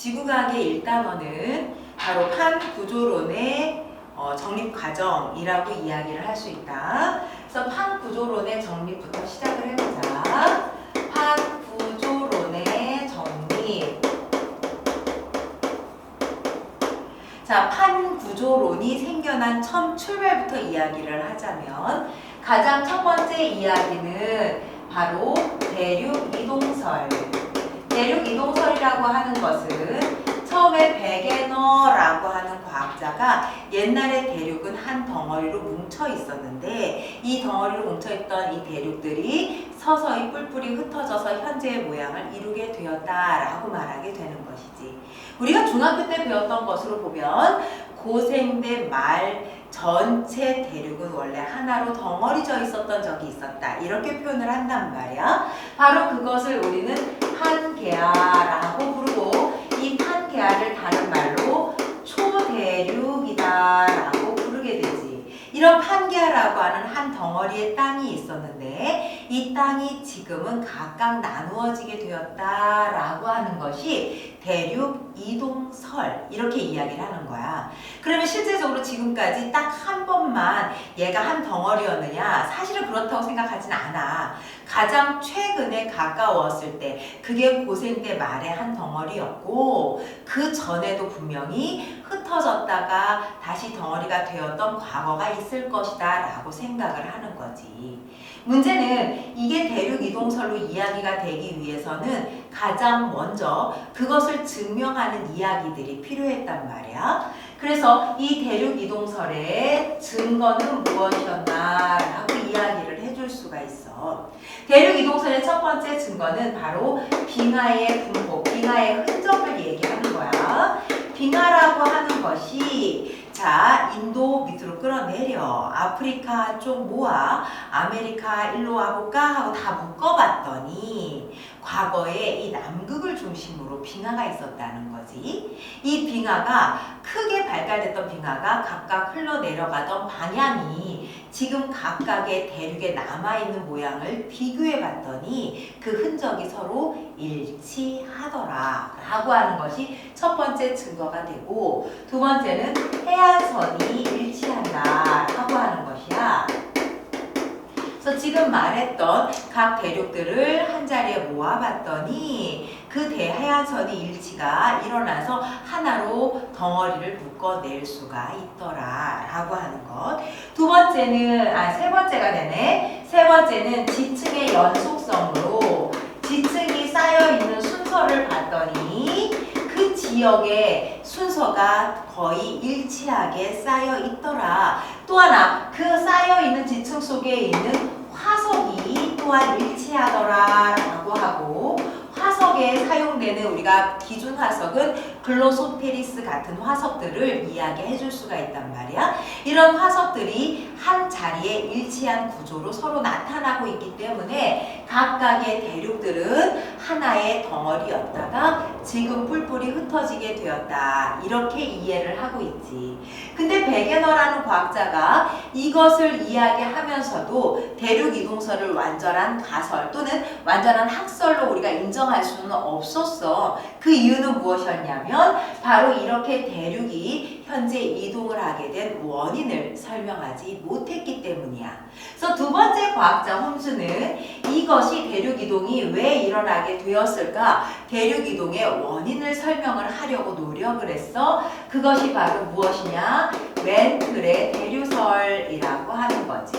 지구과학의 1단원은 바로 판구조론의 정립 과정이라고 이야기를 할 수 있다. 그래서 판구조론의 정립부터 시작을 해보자. 판구조론의 정립. 자, 판구조론이 생겨난 처음 출발부터 이야기를 하자면 가장 첫 번째 이야기는 바로 대륙이동설. 대륙이동설이라고 하는 것은 처음에 베게너라고 하는 과학자가 옛날에 대륙은 한 덩어리로 뭉쳐 있었는데 이 덩어리로 뭉쳐 있던 이 대륙들이 서서히 뿔뿔이 흩어져서 현재의 모양을 이루게 되었다라고 말하게 되는 것이지. 우리가 중학교 때 배웠던 것으로 보면 고생대 말 전체 대륙은 원래 하나로 덩어리져 있었던 적이 있었다. 이렇게 표현을 한단 말이야. 바로 그것을 우리는 판게아라고 부르고 이 판게아를 다른 말로 초대륙이다라고 부르게 되지. 이런 판게아라고 하는 한 덩어리의 땅이 있었는데 이 땅이 지금은 각각 나누어지게 되었다라고 하는 것이 대륙 이동설 이렇게 이야기를 하는 거야. 그러면 실제적으로 지금까지 딱 한 번만 얘가 한 덩어리였느냐? 사실은 그렇다고 생각하진 않아. 가장 최근에 가까웠을 때 그게 고생대 말의 한 덩어리였고 그 전에도 분명히 흩어졌다가 다시 덩어리가 되었던 과거가 있을 것이다 라고 생각을 하는 거지. 문제는 이게 대륙 이동설로 이야기가 되기 위해서는 가장 먼저 그것을 증명하는 이야기들이 필요했단 말이야. 그래서 이 대륙 이동설의 증거는 무엇이었나 라고 이야기를 해줄 수가 있어. 대륙 이동설의 첫 번째 증거는 바로 빙하의 분포, 빙하의 흔적을 얘기하는 거야. 빙하라고 하는 것이 자, 인도 밑으로 끌어내려 아프리카 쪽 모아 아메리카 일로 와볼까 하고 다 묶어봤더니 과거에 이 남극을 중심으로 빙하가 있었다는 거지. 이 빙하가 크게 발달됐던 빙하가 각각 흘러내려가던 방향이 지금 각각의 대륙에 남아있는 모양을 비교해봤더니 그 흔적이 서로 일치하더라 라고 하는 것이 첫 번째 증거가 되고 두 번째는 해안선이 일치한다 라고 하는 것이야. 그래서 지금 말했던 각 대륙들을 한자리에 모아봤더니 그 대해안선이 일치가 일어나서 하나로 덩어리를 묶어낼 수가 있더라 라고 하는 것. 세 번째가 되네. 세 번째는 지층의 연속성으로 지층이 쌓여있는 순서를 봤더니 그 지역의 순서가 거의 일치하게 쌓여 있더라. 또 하나 그 쌓여 있는 지층 속에 있는 화석이 또한 일치하더라 라고 하고 화석에 사용되는 우리가 기준 화석은 글로소테리스 같은 화석들을 이야기해 줄 수가 있단 말이야. 이런 화석들이 한 자리에 일치한 구조로 서로 나타나고 있기 때문에 각각의 대륙들은 하나의 덩어리였다가 지금 뿔뿔이 흩어지게 되었다. 이렇게 이해를 하고 있지. 근데 베게너라는 과학자가 이것을 이야기하면서도 대륙 이동설을 완전한 가설 또는 완전한 학설로 우리가 인정할 수는 없었어. 그 이유는 무엇이었냐면 바로 이렇게 대륙이 현재 이동을 하게 된 원인을 설명하지 못했기 때문이야. 그래서 두 번째 과학자 홈즈는 이것이 대륙 이동이 왜 일어나게 되었을까? 대륙 이동의 원인을 설명을 하려고 노력을 했어. 그것이 바로 무엇이냐? 멘틀의 대류설이라고 하는 거지.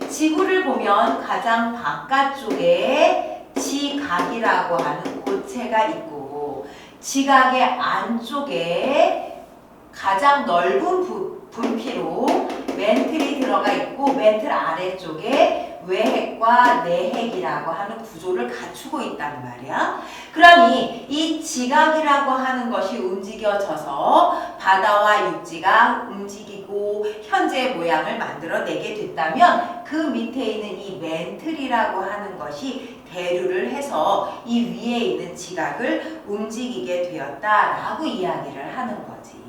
지구를 보면 가장 바깥쪽에 지각이라고 하는 고체가 있고 지각의 안쪽에 가장 넓은 분피로 멘틀이 들어가 있고 멘틀 아래쪽에 외핵과 내핵이라고 하는 구조를 갖추고 있단 말이야. 그러니 이 지각이라고 하는 것이 움직여져서 바다와 육지가 움직이고 현재의 모양을 만들어내게 됐다면 그 밑에 있는 이 멘틀이라고 하는 것이 대류를 해서 이 위에 있는 지각을 움직이게 되었다라고 이야기를 하는 거지.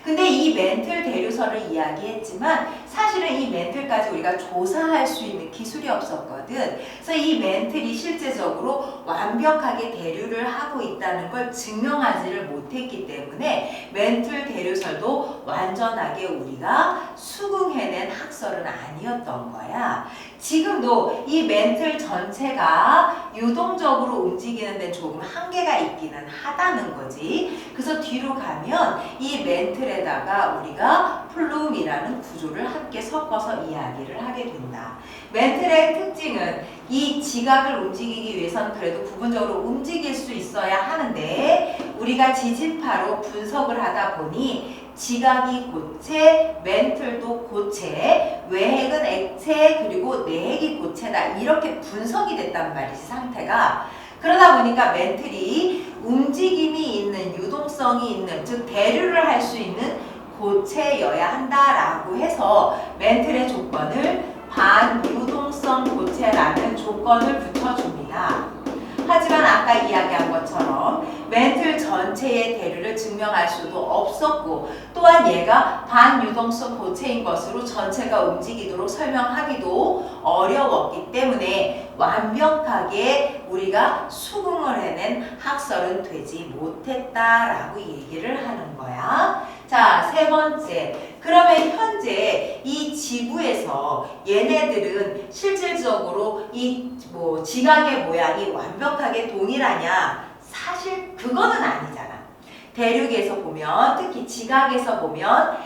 근데 이 멘틀 대류설을 이야기했지만 사실은 이 멘틀까지 우리가 조사할 수 있는 기술이 없었거든. 그래서 이 멘틀이 실제적으로 완벽하게 대류를 하고 있다는 걸 증명하지를 못했기 때문에 멘틀 대류설도 완전하게 우리가 수긍해낸 학설은 아니었던 거야. 지금도 이 멘틀 전체가 유동적으로 움직이는 데 조금 한계가 있기는 하다는 거지. 그래서 뒤로 가면 이 멘틀에다가 우리가 플룸이라는 구조를 함께 섞어서 이야기를 하게 된다. 멘틀의 특징은 이 지각을 움직이기 위해서는 그래도 부분적으로 움직일 수 있어야 하는데 우리가 지진파로 분석을 하다 보니 지각이 고체, 멘틀도 고체, 외핵은 액체, 그리고 내핵이 고체다. 이렇게 분석이 됐단 말이지, 상태가. 그러다 보니까 멘틀이 움직임이 있는, 유동성이 있는, 즉 대류를 할 수 있는 고체여야 한다라고 해서 멘틀의 조건을 반유동성 고체라는 조건을 붙여줍니다. 하지만 아까 이야기한 것처럼 멘틀 전체의 대류를 증명할 수도 없었고 또한 얘가 반유동성 고체인 것으로 전체가 움직이도록 설명하기도 어려웠기 때문에 완벽하게 우리가 수긍을 해낸 학설은 되지 못했다라고 얘기를 하는 거야. 자, 세 번째. 그러면 현재 이 지구에서 얘네들은 실질적으로 이 지각의 모양이 완벽하게 동일하냐? 사실 그거는 아니잖아. 대륙에서 보면, 특히 지각에서 보면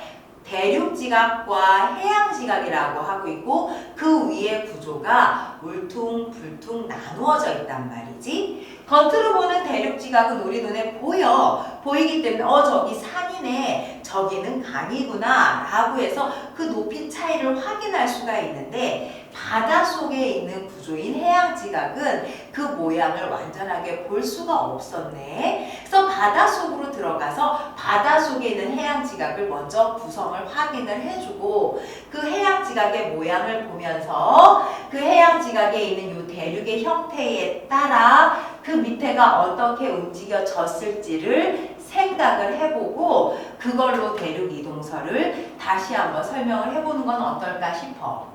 대륙지각과 해양지각이라고 하고 있고 그 위에 구조가 울퉁불퉁 나누어져 있단 말이지. 겉으로 보는 대륙지각은 우리 눈에 보이기 때문에 저기 산이네, 저기는 강이구나 라고 해서 그 높이 차이를 확인할 수가 있는데 바닷속에 있는 구조인 해양지각은 그 모양을 완전하게 볼 수가 없었네. 그래서 바닷속으로 들어가서 바닷속에 있는 해양지각을 먼저 구성을 확인을 해주고 그 해양지각의 모양을 보면서 그 해양지각에 있는 이 대륙의 형태에 따라 그 밑에가 어떻게 움직여졌을지를 생각을 해보고 그걸로 대륙 이동설을 다시 한번 설명을 해보는 건 어떨까 싶어.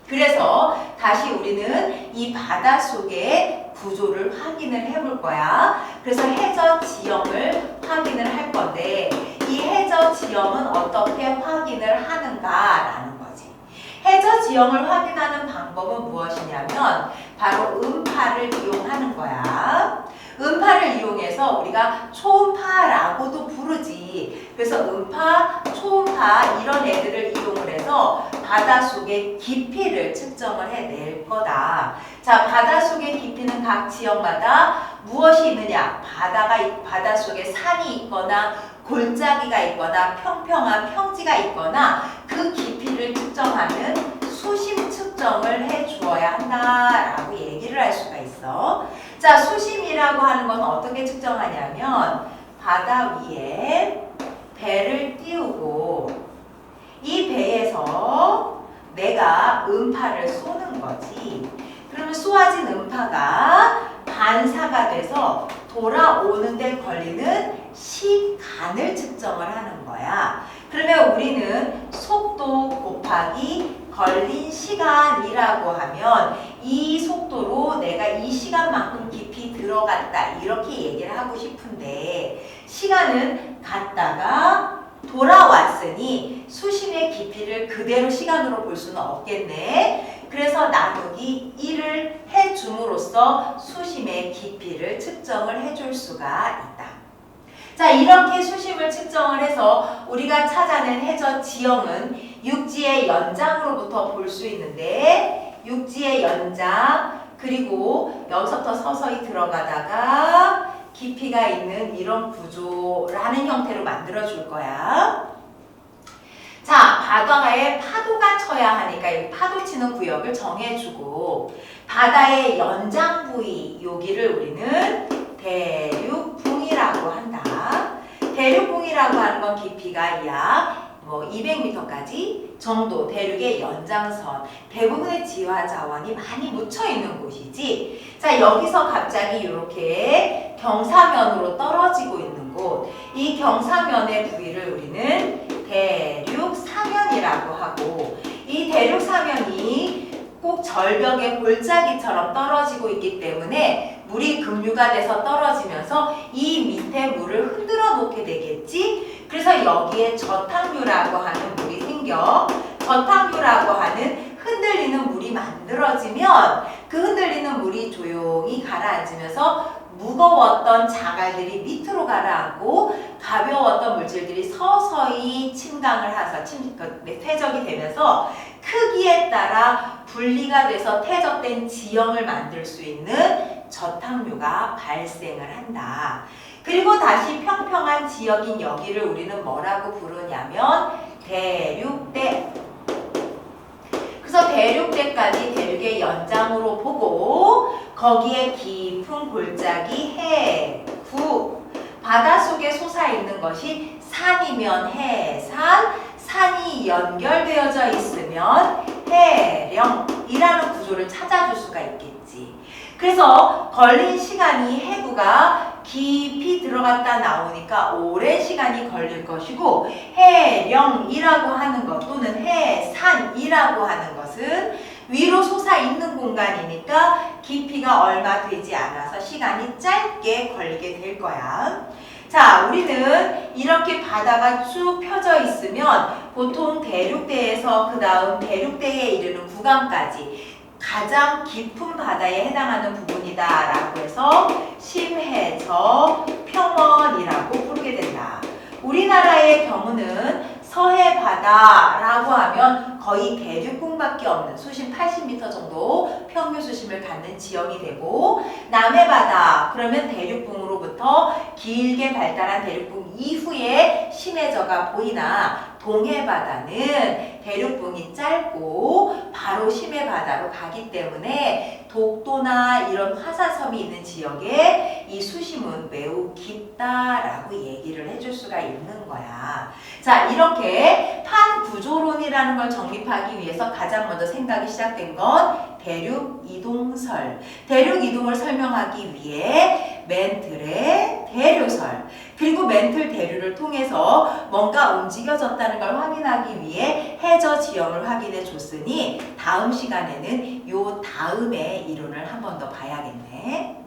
그래서 다시 우리는 이 바닷속의 구조를 확인을 해볼 거야. 그래서 해저 지형을 확인을 할 건데 이 해저 지형은 어떻게 확인을 하는가라는 거지. 해저 지형을 확인하는 방법은 무엇이냐면 바로 음파를 이용하는 거야. 음파를 이용해서 우리가 초음파라고도 부르지. 그래서 음파, 초음파 이런 애들을 이용을 해서 바닷속의 깊이를 측정을 해낼 거다. 자, 바닷속의 깊이는 각 지역마다 무엇이 있느냐? 바닷속에 산이 있거나 골짜기가 있거나 평평한 평지가 있거나 그 깊이를 측정하는 수심 측정을 해 주어야 한다라고 얘기를 할 수가 있어. 자, 수심이라고 하는 건 어떻게 측정하냐면 바다 위에 배를 띄우고 이 배에서 내가 음파를 쏘는 거지. 그러면 쏘아진 음파가 반사가 돼서 돌아오는 데 걸리는 시간을 측정을 하는 거야. 그러면 우리는 속도 곱하기 걸린 시간이라고 하면 이 속도로 내가 이 시간만큼 깊이 들어갔다 이렇게 얘기를 하고 싶은데 시간은 갔다가 돌아왔으니 수심의 깊이를 그대로 시간으로 볼 수는 없겠네. 그래서 나누기 1을 해줌으로써 수심의 깊이를 측정을 해줄 수가 있다. 자, 이렇게 수심을 측정을 해서 우리가 찾아낸 해저 지형은 육지의 연장으로부터 볼 수 있는데 육지의 연장 그리고 여기서부터 서서히 들어가다가 깊이가 있는 이런 구조라는 형태로 만들어 줄 거야. 자, 바다에 파도가 쳐야 하니까 이 파도 치는 구역을 정해주고 바다의 연장 부위 여기를 우리는 대륙붕이라고 한다. 대륙붕이라고 하는 건 깊이가 약 200m까지 정도 대륙의 연장선, 대부분의 지화 자원이 많이 묻혀 있는 곳이지. 자, 여기서 갑자기 이렇게 경사면으로 떨어지고 있는 곳, 이 경사면의 부위를 우리는 대륙 사면이라고 하고, 이 대륙 사면이 꼭 절벽의 골짜기처럼 떨어지고 있기 때문에 물이 급류가 돼서 떨어지면서 이 밑에 물을 흔들어 놓게 되겠지. 그래서 여기에 저탕류라고 하는 물이 생겨. 저탕류라고 하는 흔들리는 물이 만들어지면 그 흔들리는 물이 조용히 가라앉으면서 무거웠던 자갈들이 밑으로 가라앉고 가벼웠던 물질들이 서서히 침강을 해서 퇴적이 되면서 크기에 따라 분리가 돼서 퇴적된 지형을 만들 수 있는 저탕류가 발생을 한다. 그리고 다시 평평한 지역인 여기를 우리는 뭐라고 부르냐면 대륙대. 그래서 대륙대까지 대륙의 연장으로 보고 거기에 깊은 골짜기 해구, 바닷속에 솟아있는 것이 산이면 해산, 산이 연결되어져 있으면 해령이라는 구조를 찾아줄 수가 있겠지. 그래서 걸린 시간이 해구가 깊이 들어갔다 나오니까 오랜 시간이 걸릴 것이고, 해령이라고 하는 것 또는 해산이라고 하는 것은 위로 솟아있는 공간이니까 깊이가 얼마 되지 않아서 시간이 짧게 걸리게 될 거야. 자, 우리는 이렇게 바다가 쭉 펴져 있으면 보통 대륙대에서 그 다음 대륙대에 이르는 구간까지 가장 깊은 바다에 해당하는 부분이다 라고 해서 심해저 평원이라고 부르게 된다. 우리나라의 경우는 서해바다라고 하면 거의 대륙궁밖에 없는 수심 80m 정도 평균 수심을 갖는 지형이 되고, 남해바다 그러면 대륙궁으로부터 길게 발달한 대륙궁 이후에 심해저가 보이나, 동해바다는 대륙궁이 짧고 바로 심해바다로 가기 때문에 독도나 이런 화산섬이 있는 지역에 이 수심은 매우 깊다라고 얘기를 해줄 수가 있는 거야. 자, 이렇게 판구조론이라는 걸 정립하기 위해서 가장 먼저 생각이 시작된 건 대륙이동설. 대륙이동을 설명하기 위해 멘틀의 대류설, 그리고 멘틀 대류를 통해서 뭔가 움직여졌다는 걸 확인하기 위해 해저 지형을 확인해 줬으니 다음 시간에는 요 다음의 이론을 한 번 더 봐야겠네.